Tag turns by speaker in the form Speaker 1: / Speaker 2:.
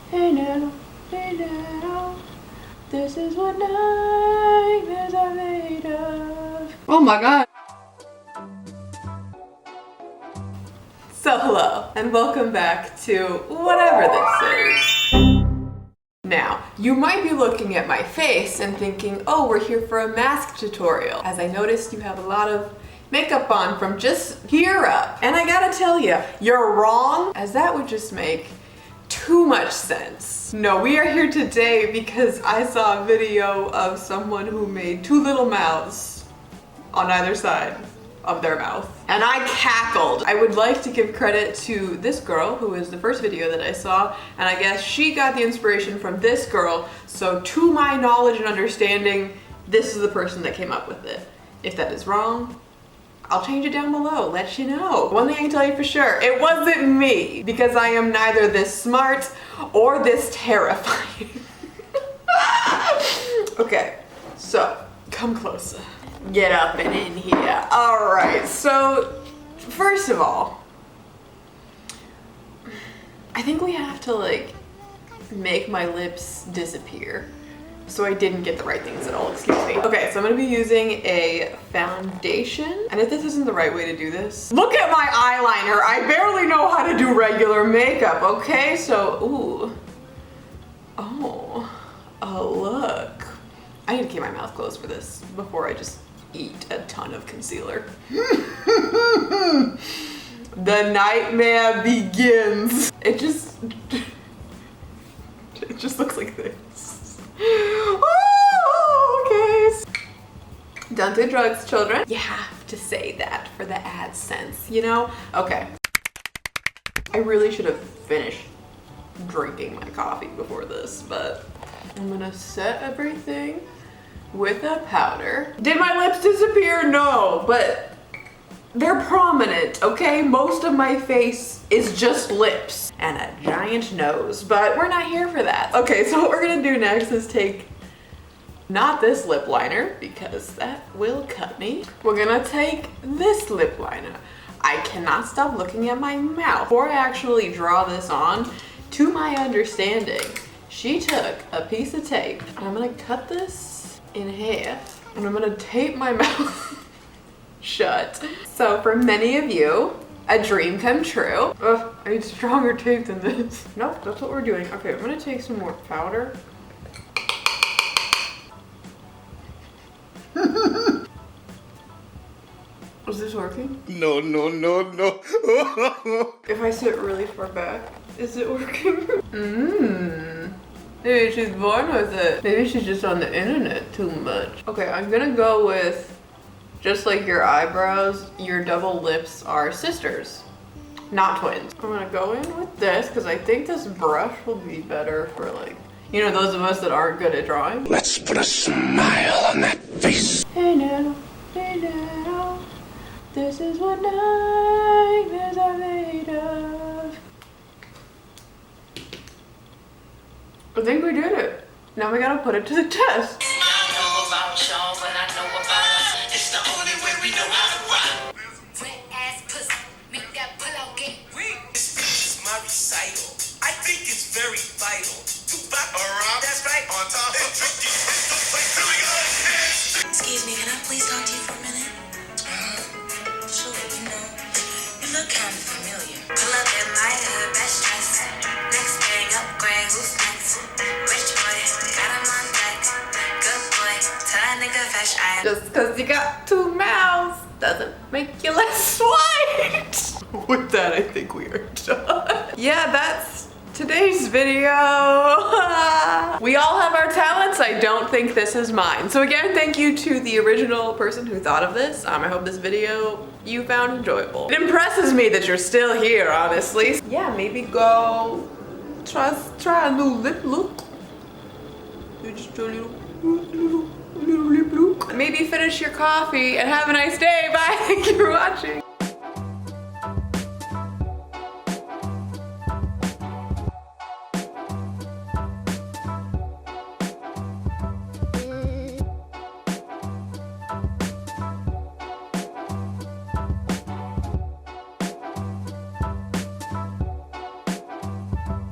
Speaker 1: Hey now, this is what nightmares are made of. Oh my god. So hello, and welcome back to whatever this is. Now, you might be looking at my face and thinking, oh, we're here for a mask tutorial. As I noticed, you have a lot of makeup on from just here up. And I gotta tell you, you're wrong, as that would just make too much sense. No, we are here today because I saw a video of someone who made two little mouths on either side of their mouth. And I cackled. I would like to give credit to this girl who is the first video that I saw, and I guess she got the inspiration from this girl. So to my knowledge and understanding, this is the person that came up with it. If that is wrong, I'll change it down below, let you know. One thing I can tell you for sure, it wasn't me, because I am neither this smart or this terrifying. Okay, so come closer. Get up and in here. All right, so first of all, I think we have to like make my lips disappear. So I didn't get the right things at all, excuse me. Okay, so I'm gonna be using a foundation. And if this isn't the right way to do this, look at my eyeliner. I barely know how to do regular makeup, okay? So, ooh. Oh, look. I need to keep my mouth closed for this before I just eat a ton of concealer. The nightmare begins. It just looks like this. Oh, okay. Don't do drugs, children. You have to say that for the AdSense, you know? Okay. I really should have finished drinking my coffee before this, but I'm gonna set everything with a powder. Did my lips disappear? No, but they're prominent, okay? Most of my face is just lips and a giant nose, but we're not here for that. Okay, so what we're gonna do next is take, not this lip liner, because that will cut me. We're gonna take this lip liner. I cannot stop looking at my mouth. Before I actually draw this on, to my understanding, she took a piece of tape, and I'm gonna cut this in half, and I'm gonna tape my mouth shut. So for many of you, a dream come true. Ugh, I need stronger tape than this. Nope, that's what we're doing. Okay, I'm gonna take some more powder. Is this working?
Speaker 2: No.
Speaker 1: If I sit really far back, is it working? Maybe she's born with it. Maybe she's just on the internet too much. Okay, I'm gonna go with, just like your eyebrows, your double lips are sisters, not twins. I'm gonna go in with this because I think this brush will be better for like, you know, those of us that aren't good at drawing.
Speaker 2: Let's put a smile on that face.
Speaker 1: Hey now, this is what nightmares are made of. I think we did it. Now we gotta put it to the test.
Speaker 2: I think it's very vital to back around. That's right. On top.
Speaker 3: Excuse me, can I please talk to you for a minute? Sure, you look kind of familiar. Pull up in my hood, best dress. Next thing upgrade, who's next? Rich boy, got him on deck. Good boy, tell that nigga fresh eye.
Speaker 1: Just because you got two mouths doesn't make you less white. With that, I think we are done. Yeah, that's today's video. We all have our talents. I don't think this is mine. So again, thank you to the original person who thought of this. I hope this video you found enjoyable. It impresses me that you're still here, honestly. Yeah, maybe go try a new lip look. Just do a little lip look. Maybe finish your coffee and have a nice day. Bye. Thank you for watching.